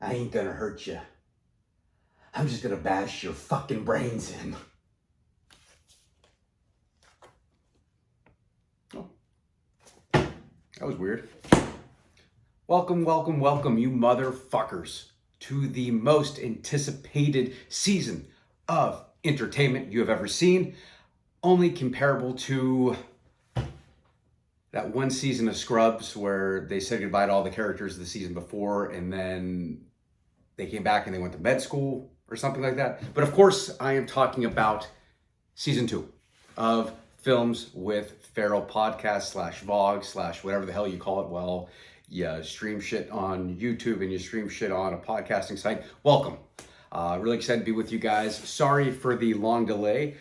I ain't gonna hurt you. I'm just gonna bash your fucking brains in. Oh, that was weird. Welcome, welcome, welcome, you motherfuckers, to the most anticipated season of entertainment you have ever seen. Only comparable to that one season of Scrubs where they said goodbye to all the characters of the season before and then they came back and they went to med school or something like that. But of course, I am talking about season 2 of Films with Ferrell podcast / vlog / whatever the hell you call it. Well, you stream shit on YouTube and you stream shit on a podcasting site. Welcome. Really excited to be with you guys. Sorry for the long delay.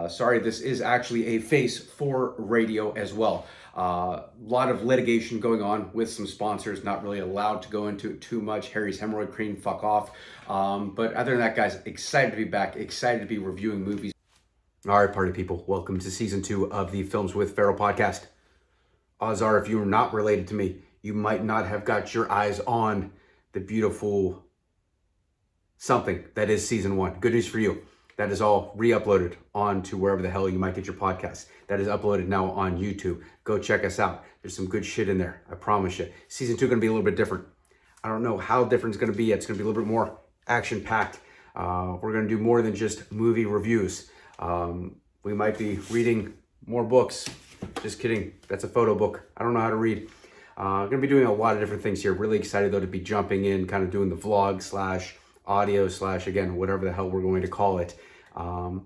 Sorry, this is actually a face for radio as well. A lot of litigation going on with some sponsors. Not really allowed to go into it too much. Harry's hemorrhoid cream, fuck off. But other than that, guys, excited to be back. Excited to be reviewing movies. All right, party people. Welcome to season 2 of the Films with Ferrell podcast. Odds are, if you're not related to me, you might not have got your eyes on the beautiful something that is season 1. Good news for you. That is all re-uploaded onto wherever the hell you might get your podcasts. That is uploaded now on YouTube. Go check us out. There's some good shit in there. I promise you. Season 2 going to be a little bit different. I don't know how different it's going to be. It's going to be a little bit more action-packed. We're going to do more than just movie reviews. We might be reading more books. Just kidding. That's a photo book. I don't know how to read. Going to be doing a lot of different things here. Really excited, though, to be jumping in, kind of doing the vlog / audio / again, whatever the hell we're going to call it.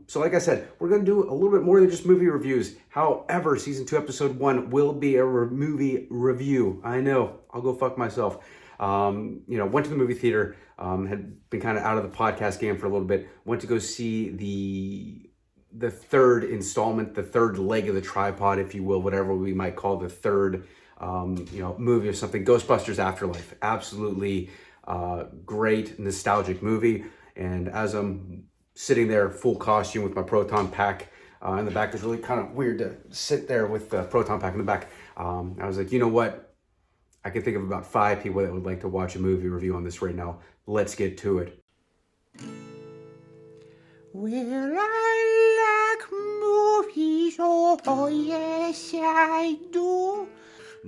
So like I said, we're going to do a little bit more than just movie reviews. However, season 2, episode 1 will be a movie review. I know, I'll go fuck myself. Went to the movie theater, had been kind of out of the podcast game for a little bit. Went to go see the third installment, the third leg of the tripod, if you will, whatever we might call the third, movie or something. Ghostbusters Afterlife. Absolutely great nostalgic movie. And as I'm sitting there full costume with my proton pack in the back, it's really kind of weird to sit there with the proton pack in the back. I was like, you know what? I can think of about 5 people that would like to watch a movie review on this right now. Let's get to it. Well, I like movies, oh yes I do.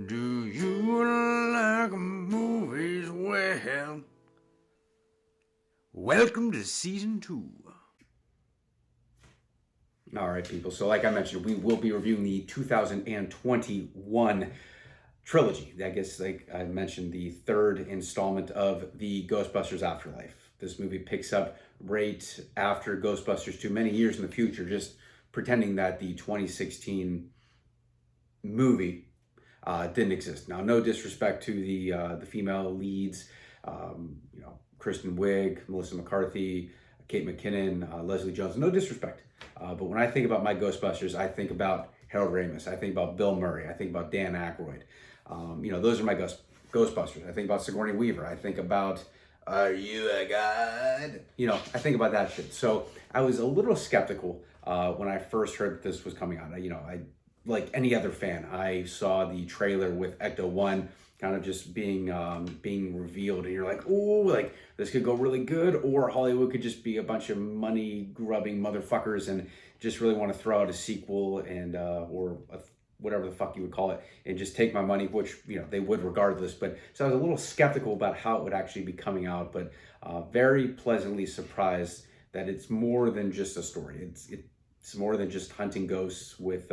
Do you like movies? Well, welcome to season 2. All right, people. So like I mentioned, we will be reviewing the 2021 trilogy. I guess, like I mentioned, the third installment of the Ghostbusters Afterlife. This movie picks up right after Ghostbusters 2, many years in the future, just pretending that the 2016 movie didn't exist. Now, no disrespect to the female leads, Kristen Wiig, Melissa McCarthy, Kate McKinnon, Leslie Jones. No disrespect. But when I think about my Ghostbusters, I think about Harold Ramis. I think about Bill Murray. I think about Dan Aykroyd. Those are my Ghostbusters. I think about Sigourney Weaver. I think about, are you a god? I think about that shit. So I was a little skeptical when I first heard that this was coming out. I like any other fan, I saw the trailer with Ecto-1 kind of just being revealed, and you're like, oh, like this could go really good, or Hollywood could just be a bunch of money grubbing motherfuckers and just really want to throw out a sequel and whatever the fuck you would call it, and just take my money, which they would regardless. But so I was a little skeptical about how it would actually be coming out, but very pleasantly surprised that it's more than just a story. It's more than just hunting ghosts with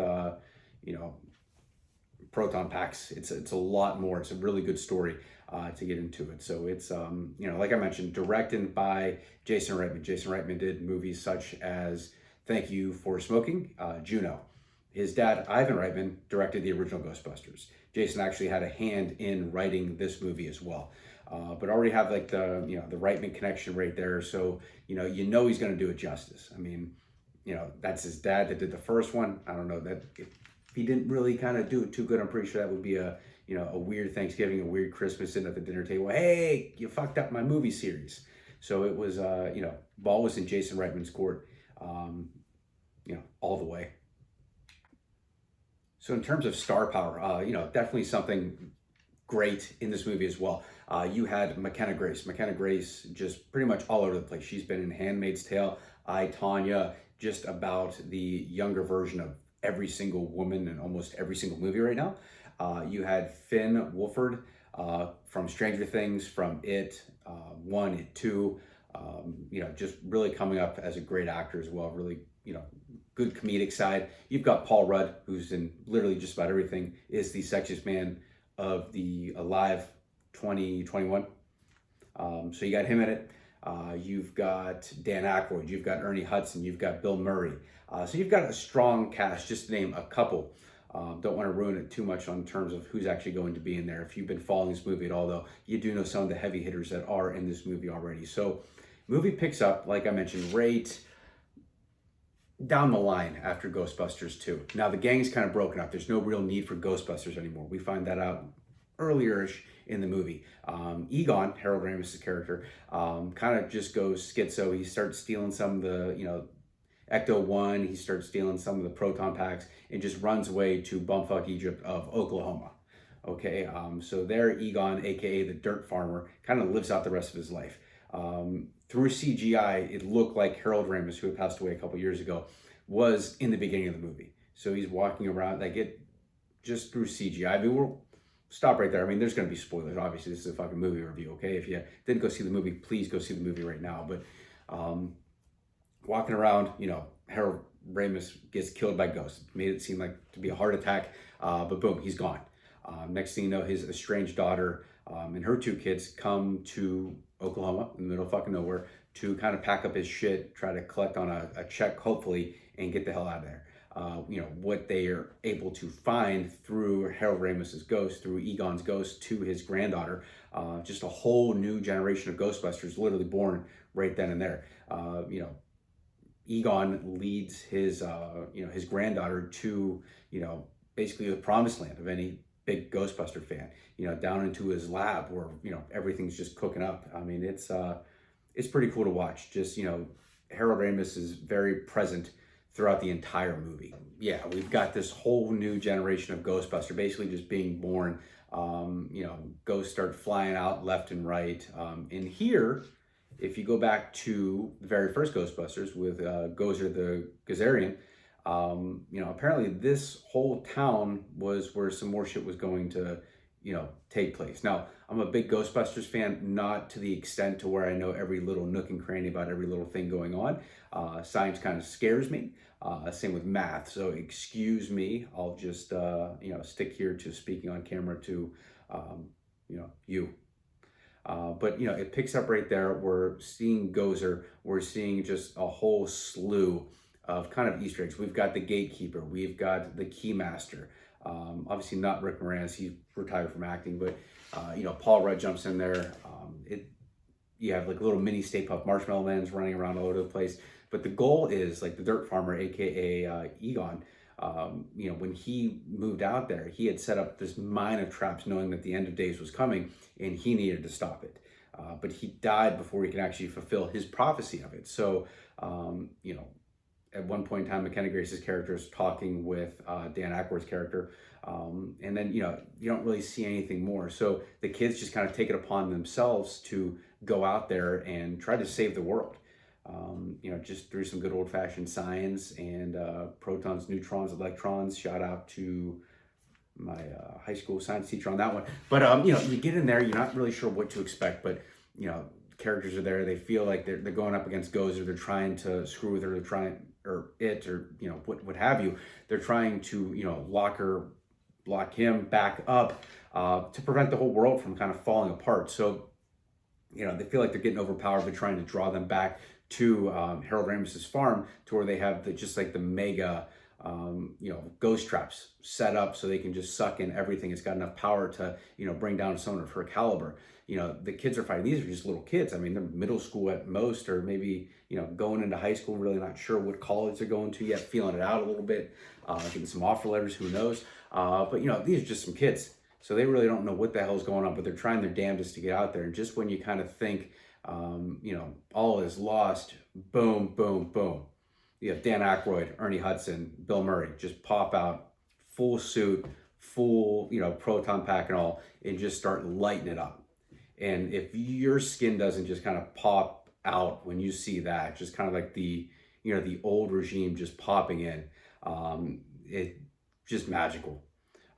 proton packs. It's a lot more. It's a really good story to get into it. So it's like I mentioned, directed by Jason Reitman. Jason Reitman did movies such as Thank You for Smoking, Juno. His dad, Ivan Reitman, directed the original Ghostbusters. Jason actually had a hand in writing this movie as well. But already have like the Reitman connection right there. So he's going to do it justice. I mean, that's his dad that did the first one. I don't know that if he didn't really kind of do it too good, I'm pretty sure that would be a weird Thanksgiving, a weird Christmas sitting at the dinner table. Hey, you fucked up my movie series. So it was, ball was in Jason Reitman's court, all the way. So in terms of star power, definitely something great in this movie as well. You had McKenna Grace. McKenna Grace just pretty much all over the place. She's been in Handmaid's Tale, I, Tonya, just about the younger version of every single woman in almost every single movie right now. You had Finn Wolfhard from Stranger Things, from It 1, It 2. Just really coming up as a great actor as well. Really, good comedic side. You've got Paul Rudd, who's in literally just about everything, is the sexiest man of the alive 2021. So you got him in it. You've got Dan Aykroyd, you've got Ernie Hudson, you've got Bill Murray. So you've got a strong cast, just to name a couple. Don't want to ruin it too much on terms of who's actually going to be in there. If you've been following this movie at all, though, you do know some of the heavy hitters that are in this movie already. So movie picks up, like I mentioned, right down the line after Ghostbusters 2. Now the gang's kind of broken up. There's no real need for Ghostbusters anymore. We find that out earlier-ish in the movie. Egon, Harold Ramis' character, kind of just goes schizo. He starts stealing some of the, Ecto-1. He starts stealing some of the proton packs and just runs away to bumfuck Egypt of Oklahoma. Okay, so there Egon, aka the dirt farmer, kind of lives out the rest of his life. Through CGI, it looked like Harold Ramis, who had passed away a couple years ago, was in the beginning of the movie. So he's walking around, just through CGI. I mean, we'll stop right there. I mean, there's going to be spoilers. Obviously, this is a fucking movie review, okay? If you didn't go see the movie, please go see the movie right now. But walking around, Harold Ramis gets killed by ghosts. Made it seem like to be a heart attack, but boom, he's gone. Next thing you know, his estranged daughter and her 2 kids come to Oklahoma, in the middle of fucking nowhere, to kind of pack up his shit, try to collect on a check, hopefully, and get the hell out of there. What they are able to find through Harold Ramis' ghost, through Egon's ghost to his granddaughter, just a whole new generation of Ghostbusters literally born right then and there. Egon leads his granddaughter to, basically the promised land of any big Ghostbuster fan, down into his lab where, everything's just cooking up. I mean, it's pretty cool to watch. Just, Harold Ramis is very present throughout the entire movie. Yeah, we've got this whole new generation of Ghostbuster basically just being born. Ghosts start flying out left and right. And here, if you go back to the very first Ghostbusters with Gozer the Gazarian, apparently this whole town was where some more shit was going to, take place. Now, I'm a big Ghostbusters fan, not to the extent to where I know every little nook and cranny about every little thing going on. Science kind of scares me. Same with math. So excuse me. I'll just, stick here to speaking on camera to, you. But it picks up right there. We're seeing Gozer. We're seeing just a whole slew of kind of Easter eggs. We've got the gatekeeper. We've got the keymaster. Obviously not Rick Moranis. He's retired from acting, but Paul Rudd jumps in there. You have like little mini Stay Puft Marshmallow Mans running around all over the place. But the goal is like the dirt farmer, aka Egon. When he moved out there, he had set up this mine of traps knowing that the end of days was coming and he needed to stop it. But he died before he could actually fulfill his prophecy of it. So, at one point in time, McKenna Grace's character is talking with Dan Aykroyd's character. And then, you don't really see anything more. So the kids just kind of take it upon themselves to go out there and try to save the world. Just through some good old-fashioned science and protons, neutrons, electrons. Shout out to my high school science teacher on that one. But, you get in there, you're not really sure what to expect, but, characters are there. They feel like they're going up against Gozer. They're trying to screw with her. They're trying, or what have you. They're trying to, lock him back up to prevent the whole world from kind of falling apart. So, they feel like they're getting overpowered. They're trying to draw them back to Harold Ramis' farm, to where they have the mega, ghost traps set up so they can just suck in everything. It's got enough power to, bring down someone of her caliber. The kids are fighting. These are just little kids. I mean, they're middle school at most, or maybe, going into high school, really not sure what college they're going to yet, feeling it out a little bit, getting some offer letters, who knows. But, these are just some kids. So they really don't know what the hell is going on, but they're trying their damnedest to get out there. And just when you kind of think, all is lost, boom, boom, boom. You have Dan Aykroyd, Ernie Hudson, Bill Murray just pop out, full suit, full, proton pack and all, and just start lighting it up. And if your skin doesn't just kind of pop out when you see that, just kind of like the old regime just popping in, it just magical.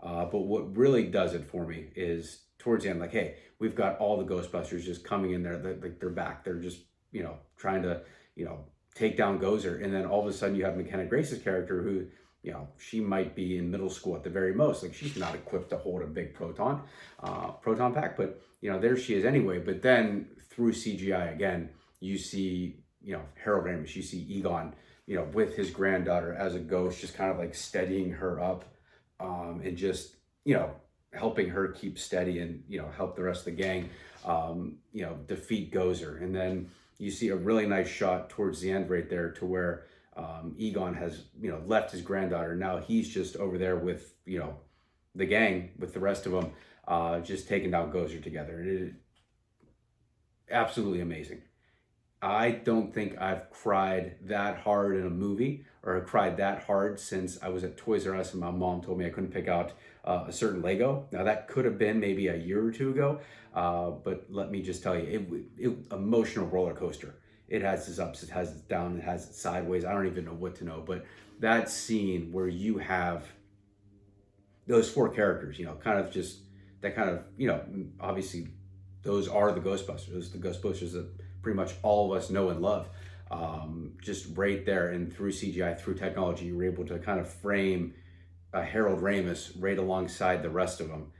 But what really does it for me is towards the end, like, hey, we've got all the Ghostbusters just coming in there, like they're back. They're just, trying to, take down Gozer. And then all of a sudden you have McKenna Grace's character who, she might be in middle school at the very most. Like, she's not equipped to hold a big proton pack, but, there she is anyway. But then through CGI again, you see, Harold Ramis, you see Egon, with his granddaughter as a ghost, just kind of like steadying her up, and just, helping her keep steady and, help the rest of the gang, defeat Gozer. And then you see a really nice shot towards the end right there to where Egon has, left his granddaughter. Now he's just over there with, the gang, with the rest of them, just taking down Gozer together. It is absolutely amazing. I don't think I've cried that hard in a movie, or cried that hard since I was at Toys R Us and my mom told me I couldn't pick out a certain Lego. Now that could have been maybe a year or two ago, but let me just tell you, it emotional roller coaster. It has its ups, it has its downs, it has its sideways. I don't even know what to know, but that scene where you have those four characters, obviously those are the Ghostbusters. Those are the Ghostbusters that pretty much all of us know and love. Just right there, and through CGI, through technology, you were able to kind of frame Harold Ramis right alongside the rest of them.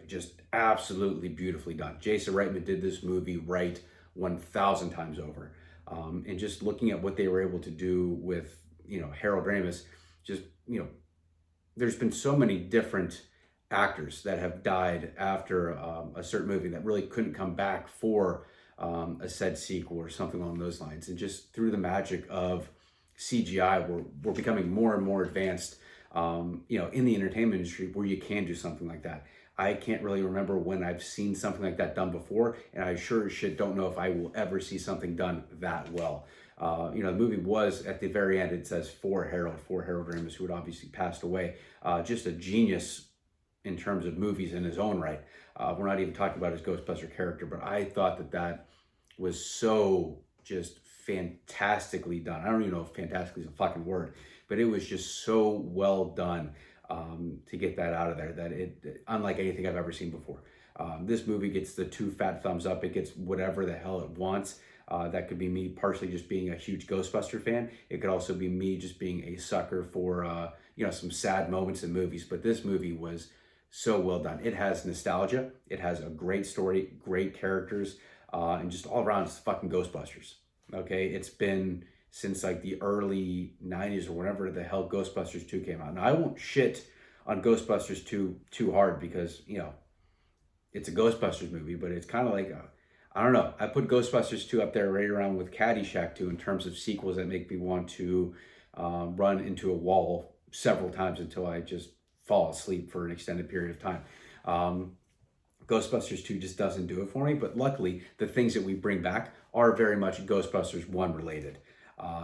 Just absolutely beautifully done. Jason Reitman did this movie right 1,000 times over. And just looking at what they were able to do with, Harold Ramis, just, there's been so many different actors that have died after a certain movie that really couldn't come back for a said sequel or something along those lines. And just through the magic of CGI, we're becoming more and more advanced, in the entertainment industry where you can do something like that. I can't really remember when I've seen something like that done before, and I sure as shit don't know if I will ever see something done that well. The movie was, at the very end, it says for Harold Ramis, who had obviously passed away. Just a genius in terms of movies in his own right. We're not even talking about his Ghostbuster character, but I thought that was so just fantastically done. I don't even know if fantastically is a fucking word, but it was just so well done, to get that out of there, that it, unlike anything I've ever seen before. This movie gets the 2 fat thumbs up. It gets whatever the hell it wants. That could be me partially just being a huge Ghostbuster fan. It could also be me just being a sucker for, some sad moments in movies. But this movie was so well done. It has nostalgia. It has a great story, great characters, and just all around, it's fucking Ghostbusters. Okay, it's been since like the early 90s or whenever the hell Ghostbusters 2 came out. Now, I won't shit on Ghostbusters 2 too hard because, it's a Ghostbusters movie, but it's kind of like, I don't know. I put Ghostbusters 2 up there right around with Caddyshack 2 in terms of sequels that make me want to run into a wall several times until I just fall asleep for an extended period of time. Ghostbusters 2 just doesn't do it for me, but luckily the things that we bring back are very much Ghostbusters 1 related.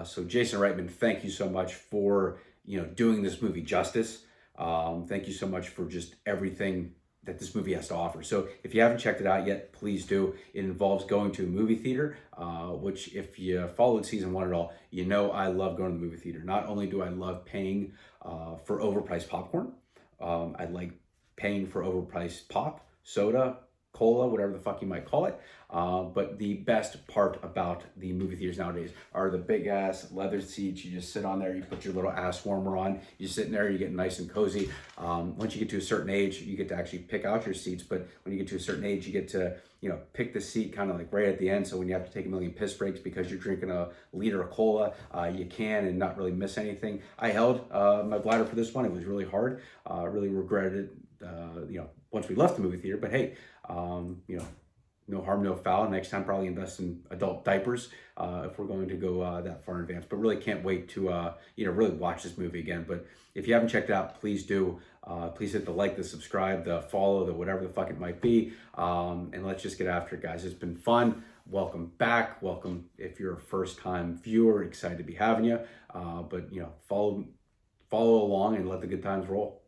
So Jason Reitman, thank you so much for, doing this movie justice. Thank you so much for just everything that this movie has to offer. So if you haven't checked it out yet, please do. It involves going to a movie theater, which if you followed season 1 at all, I love going to the movie theater. Not only do I love paying for overpriced popcorn, I like paying for overpriced pop, soda, cola, whatever the fuck you might call it. But the best part about the movie theaters nowadays are the big ass leather seats. You just sit on there, you put your little ass warmer on, you're sitting there, you get nice and cozy. Once you get to a certain age, you get to actually pick out your seats. But when you get to a certain age, you get to, pick the seat kind of like right at the end. So when you have to take a million piss breaks because you're drinking a liter of cola, you can and not really miss anything. I held my bladder for this one. It was really hard. Really regretted it, once we left the movie theater. But hey, no harm, no foul. Next time, probably invest in adult diapers if we're going to go that far in advance. But really can't wait to, really watch this movie again. But if you haven't checked it out, please do. Please hit the like, the subscribe, the follow, the whatever the fuck it might be. And let's just get after it, guys. It's been fun. Welcome back. Welcome if you're a first-time viewer. Excited to be having you. But, follow along and let the good times roll.